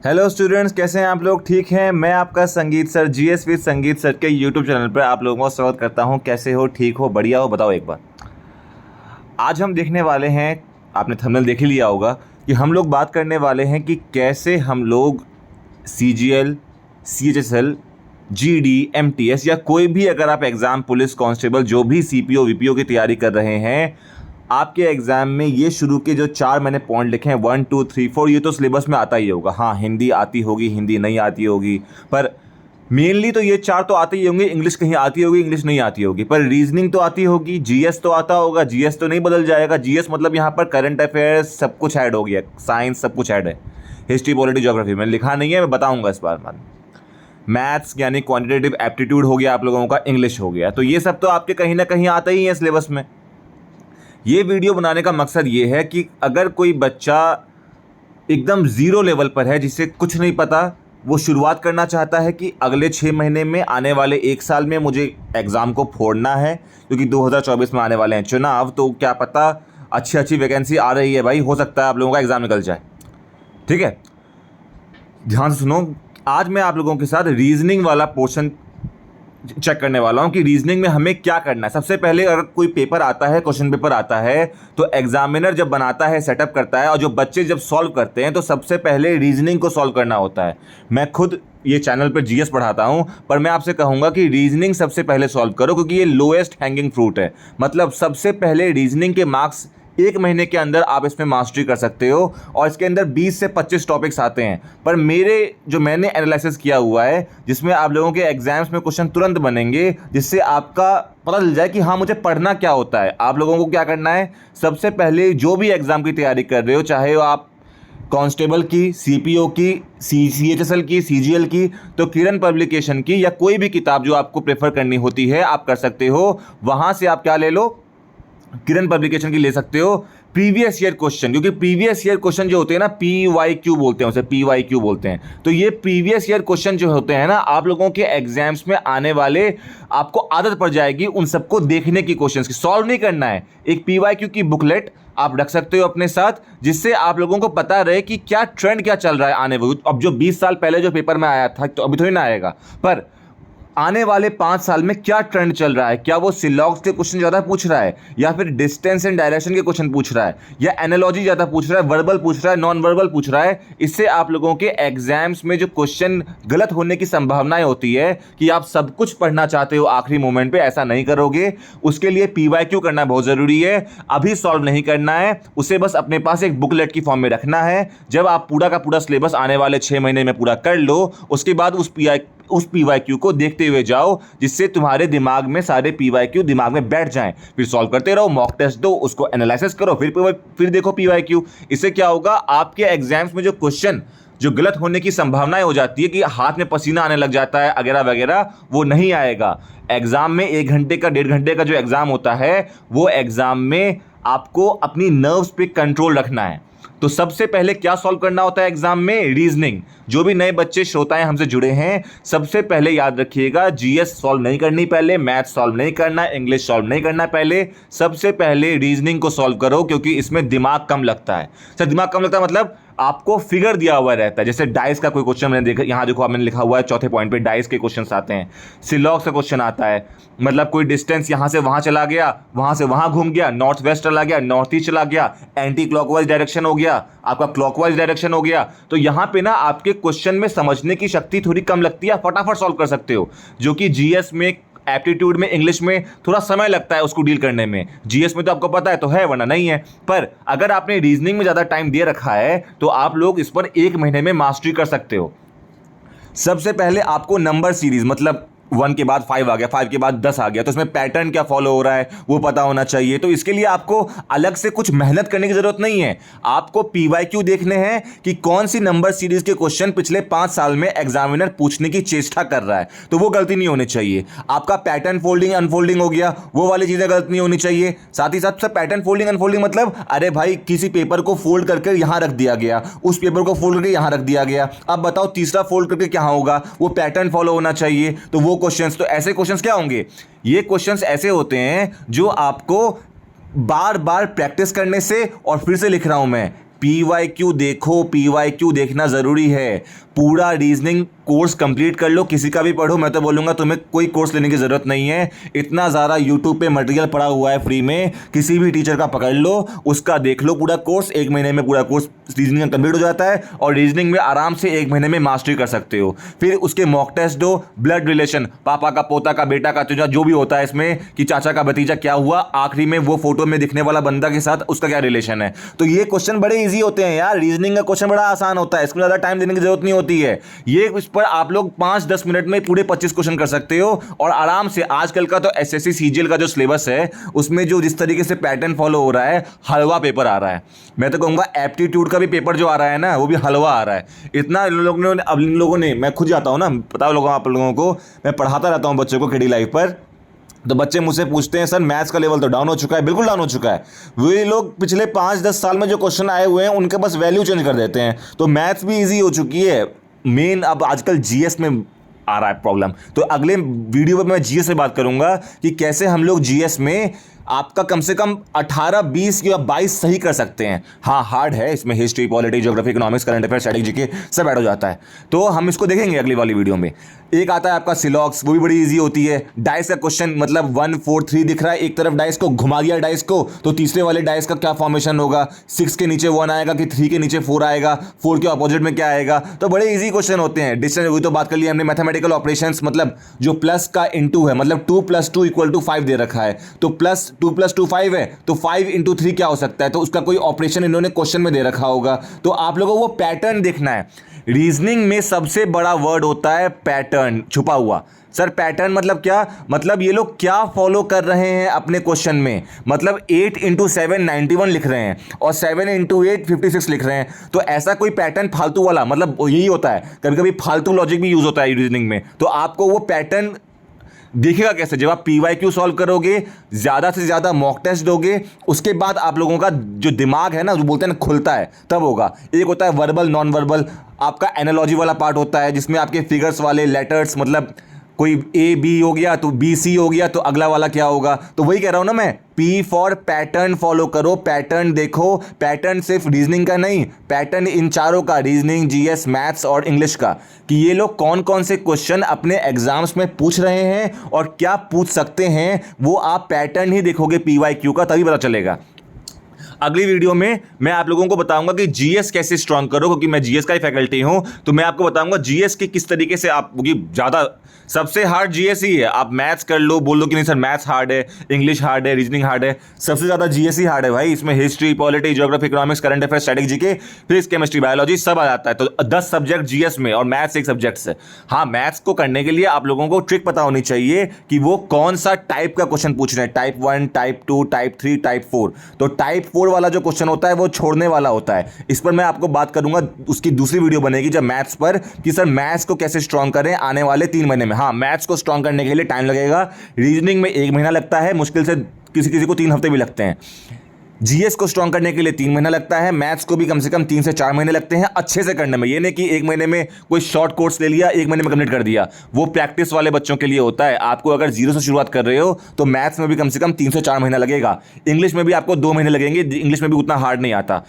Hello students, कैसे हैं आप लोग? ठीक हैं? मैं आपका संगीत सर जीएस विद संगीत सर के यूट्यूब चैनल पर आप लोगों का स्वागत करता हूं। कैसे हो? ठीक हो? बढ़िया हो? बताओ एक बार। आज हम देखने वाले हैं, आपने थंबनेल देख ही लिया होगा, कि हम लोग बात करने वाले हैं कि कैसे हम लोग सीजीएल, सीएचएसएल, जीडी, एमटीएस या कोई भी अगर आप एग्ज़ाम, पुलिस कांस्टेबल, जो भी सीपीओ वीपीओ की तैयारी कर रहे हैं, आपके एग्ज़ाम में ये शुरू के जो 4 मैंने पॉइंट लिखे हैं 1 2 3 4, ये तो सिलेबस में आता ही होगा। हाँ, हिंदी आती होगी, हिंदी नहीं आती होगी, पर मेनली तो ये 4 तो आते ही होंगे। इंग्लिश कहीं आती होगी, इंग्लिश नहीं आती होगी, पर रीजनिंग तो आती होगी, जीएस तो आता होगा, जीएस तो नहीं बदल जाएगा। जीएस मतलब यहाँ पर करंट अफेयर्स सब कुछ ऐड हो गया, साइंस सब कुछ ऐड है, हिस्ट्री, पॉलिटी, ज्योग्राफी मैंने लिखा नहीं है, मैं बताऊँगा इस बार। मैथ्स यानी क्वान्टिटेटिव एप्टीट्यूड हो गया आप लोगों का, इंग्लिश हो गया, तो ये सब तो आपके कहीं ना कहीं आता ही है सिलेबस में। ये वीडियो बनाने का मकसद ये है कि अगर कोई बच्चा एकदम ज़ीरो लेवल पर है, जिसे कुछ नहीं पता, वो शुरुआत करना चाहता है कि अगले 6 महीने में, आने वाले 1 साल में मुझे एग्ज़ाम को फोड़ना है, क्योंकि 2024 में आने वाले हैं चुनाव, तो क्या पता अच्छी अच्छी वैकेंसी आ रही है भाई, हो सकता है आप लोगों का एग्ज़ाम निकल जाए। ठीक है, ध्यान से सुनो। आज मैं आप लोगों के साथ रीजनिंग वाला पोर्शन चेक करने वाला हूं कि रीजनिंग में हमें क्या करना है। सबसे पहले अगर कोई पेपर आता है, क्वेश्चन पेपर आता है, तो एग्जामिनर जब बनाता है, सेटअप करता है, और जो बच्चे जब सॉल्व करते हैं, तो सबसे पहले रीजनिंग को सॉल्व करना होता है। मैं खुद ये चैनल पर जीएस पढ़ाता हूं, पर मैं आपसे कहूंगा कि रीजनिंग सबसे पहले सॉल्व करो, क्योंकि ये लोएस्ट हैंगिंग फ्रूट है। मतलब सबसे पहले रीजनिंग के मार्क्स 1 महीने के अंदर आप इसमें मास्टरी कर सकते हो, और इसके अंदर 20 से 25 टॉपिक्स आते हैं। पर मैंने एनालिसिस किया हुआ है, जिसमें आप लोगों के एग्जाम्स में क्वेश्चन तुरंत बनेंगे, जिससे आपका पता चल जाए कि हाँ, मुझे पढ़ना क्या होता है। आप लोगों को क्या करना है, सबसे पहले जो भी एग्जाम की तैयारी कर रहे हो, चाहे वो आप कांस्टेबल की, सीपीओ की, सीएचएसएल की, सीजीएल की, तो किरण पब्लिकेशन की या कोई भी किताब जो आपको प्रेफर करनी होती है, आप कर सकते हो। वहां से आप क्या ले लो, किरण पब्लिकेशन की ले सकते हो, प्रीवियस ईयर क्वेश्चन, क्योंकि प्रीवियस ईयर क्वेश्चन जो होते हैं ना, पीवाईक्यू बोलते हैं उसे, पीवाईक्यू बोलते हैं। तो ये प्रीवियस ईयर क्वेश्चन जो होते हैं ना, आप लोगों के एग्जाम्स में आने वाले, आपको आदत पड़ जाएगी उन सबको देखने की, क्वेश्चंस की, सॉल्व नहीं करना है। एक पीवाईक्यू की बुकलेट आप रख सकते हो अपने साथ, जिससे आप लोगों को पता रहे कि क्या ट्रेंड क्या चल रहा है आने वाले। अब जो 20 साल पहले जो पेपर में आया था, तो अभी थोड़ी ना आएगा, पर आने वाले 5 साल में क्या ट्रेंड चल रहा है, क्या वो सिलॉग्स के क्वेश्चन ज़्यादा पूछ रहा है, या फिर डिस्टेंस एंड डायरेक्शन के क्वेश्चन पूछ रहा है, या एनालॉजी ज़्यादा पूछ रहा है, वर्बल पूछ रहा है, नॉन वर्बल पूछ रहा है। इससे आप लोगों के एग्जाम्स में जो क्वेश्चन गलत होने की संभावनाएं होती है, कि आप सब कुछ पढ़ना चाहते हो आखिरी मोमेंट पे, ऐसा नहीं करोगे। उसके लिए पीवाईक्यू करना बहुत ज़रूरी है। अभी सॉल्व नहीं करना है, उसे बस अपने पास एक बुकलेट की फॉर्म में रखना है। जब आप पूरा का पूरा सिलेबस आने वाले 6 महीने में पूरा कर लो, उसके बाद उस पीवाईक्यू को देखते हुए जाओ, जिससे तुम्हारे दिमाग में सारे पीवाईक्यू दिमाग में बैठ जाएं। फिर सॉल्व करते रहो, मॉक टेस्ट दो, उसको एनालिसिस करो, फिर देखो पीवाईक्यू। इससे क्या होगा, आपके एग्जाम्स में जो क्वेश्चन जो गलत होने की संभावनाएं हो जाती है, कि हाथ में पसीना आने लग जाता है वगैरह वगैरह, वो नहीं आएगा। एग्जाम में 1 घंटे का, 1.5 घंटे का जो एग्जाम होता है, वो एग्जाम में आपको अपनी नर्व्स पे कंट्रोल रखना है। तो सबसे पहले क्या सॉल्व करना होता है एग्जाम में, रीजनिंग। जो भी नए बच्चे श्रोताएं हमसे जुड़े हैं, सबसे पहले याद रखिएगा, जीएस सॉल्व नहीं करनी पहले, मैथ सॉल्व नहीं करना, इंग्लिश सॉल्व नहीं करना पहले, सबसे पहले रीजनिंग को सॉल्व करो, क्योंकि इसमें दिमाग कम लगता है। सर, दिमाग कम लगता है मतलब आपको फिगर दिया हुआ रहता है। जैसे डाइस का कोई क्वेश्चन मैंने देखा, यहाँ देखो मैंने लिखा हुआ है 4थे पॉइंट पे, डाइस के क्वेश्चंस आते हैं, सिलॉग्स का क्वेश्चन आता है, मतलब कोई डिस्टेंस यहाँ से वहाँ चला गया, वहाँ से वहाँ घूम गया, नॉर्थ वेस्ट चला गया, नॉर्थ ईस्ट चला गया, एंटी क्लॉकवाइज डायरेक्शन हो गया, आपका क्लॉकवाइज डायरेक्शन हो गया। तो यहाँ पे ना आपके क्वेश्चन में समझने की शक्ति थोड़ी कम लगती है, फटाफट सॉल्व कर सकते हो, जो कि जीएस में, एप्टीट्यूड में, इंग्लिश में थोड़ा समय लगता है उसको डील करने में। जीएस में तो आपको पता है तो है, वरना नहीं है। पर अगर आपने रीजनिंग में ज़्यादा टाइम दे रखा है, तो आप लोग इस पर 1 महीने में मास्टरी कर सकते हो। सबसे पहले आपको नंबर सीरीज, मतलब 1 के बाद 5 आ गया, 5 के बाद 10 आ गया, तो इसमें पैटर्न क्या फॉलो हो रहा है वो पता होना चाहिए। तो इसके लिए आपको अलग से कुछ मेहनत करने की जरूरत नहीं है। आपको पीवाईक्यू देखने हैं कि कौन सी नंबर सीरीज के क्वेश्चन पिछले 5 साल में एग्जामिनर पूछने की चेष्टा कर रहा है, तो वो गलती नहीं होनी चाहिए। आपका पैटर्न फोल्डिंग अनफोल्डिंग हो गया, वो वाली चीजें गलत नहीं होनी चाहिए। साथ ही साथ पैटर्न फोल्डिंग अनफोल्डिंग मतलब, अरे भाई किसी पेपर को फोल्ड करके यहां रख दिया गया, उस पेपर को फोल्ड करके यहां रख दिया गया, अब बताओ तीसरा फोल्ड करके क्या होगा, वो पैटर्न फॉलो होना चाहिए। तो वो क्वेश्चंस, तो ऐसे क्वेश्चंस क्या होंगे, ये क्वेश्चंस ऐसे होते हैं जो आपको बार बार प्रैक्टिस करने से, और फिर से लिख रहा हूं मैं, PYQ देखो, PYQ देखना ज़रूरी है। पूरा रीजनिंग कोर्स कंप्लीट कर लो, किसी का भी पढ़ो। मैं तो बोलूँगा तुम्हें कोई कोर्स लेने की ज़रूरत नहीं है, इतना ज़्यादा यूट्यूब पे मटेरियल पड़ा हुआ है फ्री में। किसी भी टीचर का पकड़ लो, उसका देख लो पूरा कोर्स, 1 महीने में पूरा कोर्स रीजनिंग का कंप्लीट हो जाता है और रीजनिंग में आराम से 1 महीने में मास्टरी कर सकते हो। फिर उसके मॉक टेस्ट दो, ब्लड रिलेशन, पापा का पोता का बेटा का चचा, जो भी होता है इसमें कि चाचा का भतीजा क्या हुआ, आखिरी में वो फोटो में दिखने वाला बंदा के साथ उसका क्या रिलेशन है। तो ये क्वेश्चन बड़े ईजी होते हैं यार, रीजनिंग का क्वेश्चन बड़ा आसान होता है, इसमें ज़्यादा टाइम देने की जरूरत नहीं होती है। ये इस पर आप लोग 5-10 मिनट में पूरे 25 क्वेश्चन कर सकते हो और आराम से। आजकल का तो एसएससी सीजीएल का जो सिलेबस है उसमें जो जिस तरीके से पैटर्न फॉलो हो रहा है, हलवा पेपर आ रहा है। मैं तो कहूँगा एप्टीट्यूड का भी पेपर जो आ रहा है ना, वो भी हलवा आ रहा है। इतना इन लोगों ने, मैं खुद जाता हूँ ना, पता लोगों आप लोगों को, मैं पढ़ाता रहता हूँ बच्चों को KD लाइफ पर, तो बच्चे मुझसे पूछते हैं सर मैथ्स का लेवल तो डाउन हो चुका है। बिल्कुल डाउन हो चुका है। वही लोग पिछले 5-10 साल में जो क्वेश्चन आए हुए हैं उनके बस वैल्यू चेंज कर देते हैं। तो मैथ्स भी इजी हो चुकी है। मेन अब आजकल जीएस में आ रहा है प्रॉब्लम। तो अगले वीडियो में मैं जीएस से बात करूंगा कि कैसे हम लोग जीएस में आपका कम से कम 18, 20 या 22 सही कर सकते हैं। हाँ, हार्ड है, इसमें history, polity, geography, economics, current affair, static GK सब ऐड हो जाता है। तो हम इसको देखेंगे अगली वाली वीडियो में। एक आता है आपका सिलॉक्स, वो भी बड़ी इजी होती है। डाइस का क्वेश्चन, मतलब 1 4 3 दिख रहा है, एक तरफ डाइस को घुमा दिया डाइस को, तो तीसरे वाले डाइस का क्या फॉर्मेशन होगा, 6 के नीचे 1 आएगा कि 3 के नीचे 4 आएगा, 4 के अपोजिट में क्या आएगा। तो बड़े इजी क्वेश्चन होते हैं। डिस्टेंस वही तो बात कर लिया हमने। मैथमेटिकल ऑपरेशंस, मतलब जो प्लस का इनटू है, मतलब 2 + 2 = 5 दे रखा है, तो प्लस 2 + 2 5 है, तो 5 × 3 क्या हो सकता है, तो उसका कोई ऑपरेशन इन्होंने क्वेश्चन में दे रखा होगा। तो आप लोगों को वो पैटर्न देखना है। रीजनिंग में सबसे बड़ा वर्ड होता है पैटर्न, छुपा हुआ। सर पैटर्न मतलब क्या, मतलब ये लोग क्या फॉलो कर रहे हैं अपने क्वेश्चन में। मतलब 8 × 7 91 लिख रहे हैं और 7 × 8 56 लिख रहे हैं। तो ऐसा कोई पैटर्न फालतू वाला, मतलब यही होता है। कभी कभी फालतू लॉजिक भी यूज होता है रीजनिंग में। तो आपको वो पैटर्न देखिएगा कैसे, जब आप PYQ सॉल्व करोगे, ज़्यादा से ज़्यादा मॉक टेस्ट दोगे, उसके बाद आप लोगों का जो दिमाग है ना, जो बोलते हैं ना खुलता है, तब होगा। एक होता है वर्बल, नॉन वर्बल, आपका एनालॉजी वाला पार्ट होता है जिसमें आपके फिगर्स वाले लेटर्स, मतलब कोई A B हो गया तो BC हो गया, तो अगला वाला क्या होगा। तो वही कह रहा हूं ना मैं, P फॉर पैटर्न फॉलो करो, पैटर्न देखो। पैटर्न सिर्फ रीजनिंग का नहीं, पैटर्न इन चारों का, रीजनिंग, GS, मैथ्स और इंग्लिश का, कि ये लोग कौन कौन से क्वेश्चन अपने एग्जाम्स में पूछ रहे हैं और क्या पूछ सकते हैं, वो आप पैटर्न ही देखोगे PYQ का, तभी पता चलेगा। अगली वीडियो में मैं आप लोगों को बताऊंगा कि जीएस कैसे स्ट्रांग करो, क्योंकि मैं जीएस का ही फैकल्टी हूं। तो मैं आपको बताऊंगा जीएस के किस तरीके से आप, ज़्यादा सबसे हार्ड जीएस ही है। आप मैथ्स कर लो, बोल लो कि नहीं सर मैथ्स हार्ड है, इंग्लिश हार्ड है, रीजनिंग हार्ड है, सबसे ज़्यादा जीएस ही हार्ड है भाई। इसमें history, polity, geography, economics, current affair, static GK, physics, chemistry, biology सब आ जाता है। तो 10 सब्जेक्ट जीएस में और मैथ्स एक सब्जेक्ट है। हाँ, मैथ्स को करने के लिए आप लोगों को ट्रिक पता होनी चाहिए कि वो कौन सा टाइप का क्वेश्चन पूछ रहे हैं, टाइप 1, टाइप 2, टाइप 3, टाइप 4। तो टाइप 4 वाला जो क्वेश्चन होता है वो छोड़ने वाला होता है। इस पर मैं आपको बात करूंगा, उसकी दूसरी वीडियो बनेगी जब मैथ्स पर, कि सर मैथ्स को कैसे स्ट्रांग करें आने वाले 3 महीने में। हाँ, मैथ्स को स्ट्रांग करने के लिए टाइम लगेगा। रीजनिंग में 1 महीना लगता है, मुश्किल से किसी किसी को 3 हफ्ते भी लगते हैं। जीएस को स्ट्रांग करने के लिए 3 महीना लगता है। मैथ्स को भी कम से कम 3 से 4 महीने लगते हैं अच्छे से करने में। ये नहीं कि 1 महीने में कोई शॉर्ट कोर्स ले लिया, 1 महीने में कंप्लीट कर दिया। वो प्रैक्टिस वाले बच्चों के लिए होता है। आपको अगर 0 से शुरुआत कर रहे हो तो मैथ्स में भी कम से कम 3 से 4 महीना लगेगा। इंग्लिश में भी आपको 2 महीने लगेंगे, इंग्लिश में भी उतना हार्ड नहीं आता।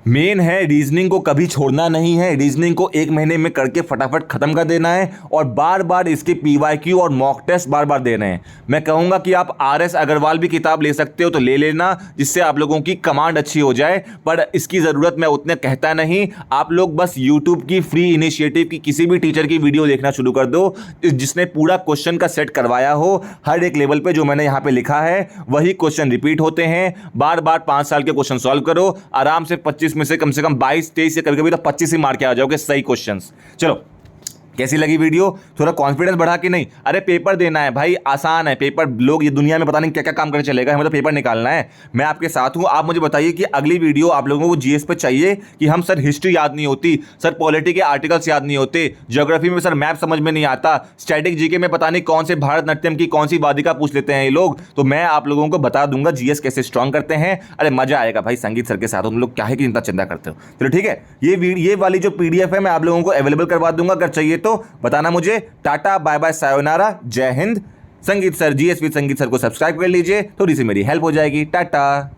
मेन है रीजनिंग को कभी छोड़ना नहीं है। रीजनिंग को 1 महीने में करके फटाफट खत्म कर देना है और बार बार इसके PYQ और मॉक टेस्ट बार बार देने हैं। मैं कहूँगा कि आप RS अग्रवाल भी किताब ले सकते हो तो ले लेना, जिससे आप लोगों की कमांड अच्छी हो जाए। पर इसकी ज़रूरत मैं उतने कहता नहीं। आप लोग बस यूट्यूब की फ्री इनिशिएटिव की किसी भी टीचर की वीडियो देखना शुरू कर दो जिसने पूरा क्वेश्चन का सेट करवाया हो। हर एक लेवल पर जो मैंने यहाँ पर लिखा है वही क्वेश्चन रिपीट होते हैं। बार बार 5 साल के क्वेश्चन सॉल्व करो, आराम से 25 में से कम 22, 23 या कभी-कभी तो 25 ही मार के आ जाओगे सही क्वेश्चंस। चलो, कैसी लगी वीडियो? थोड़ा कॉन्फिडेंस बढ़ा कि नहीं? अरे पेपर देना है भाई, आसान है पेपर। लोग ये दुनिया में पता नहीं क्या क्या काम करके चलेगा, हमें तो पेपर निकालना है। मैं आपके साथ हूं। आप मुझे बताइए कि अगली वीडियो आप लोगों को जीएस पे चाहिए कि हम सर हिस्ट्री याद नहीं होती, सर पॉलिटी के आर्टिकल्स याद नहीं होते, ज्योग्राफी में सर मैप समझ में नहीं आता, स्टैटिक जीके में पता नहीं कौन से भारतनाट्यम की कौन सी वादिका पूछ लेते हैं ये लोग। तो मैं आप लोगों को बता दूंगा जीएस कैसे स्ट्रांग करते हैं। अरे मजा आएगा भाई संगीत सर के साथ। तुम लोग क्या है कि चिंता चिंता करते हो। चलो ठीक है, ये वाली जो PDF है मैं आप लोगों को अवेलेबल करवा दूंगा। अगर चाहिए तो बताना मुझे। टाटा, बाय बाय, सायोनारा, जय हिंद। संगीत सर, GS विद संगीत सर को सब्सक्राइब कर लीजिए, थोड़ी सी मेरी हेल्प हो जाएगी। टाटा।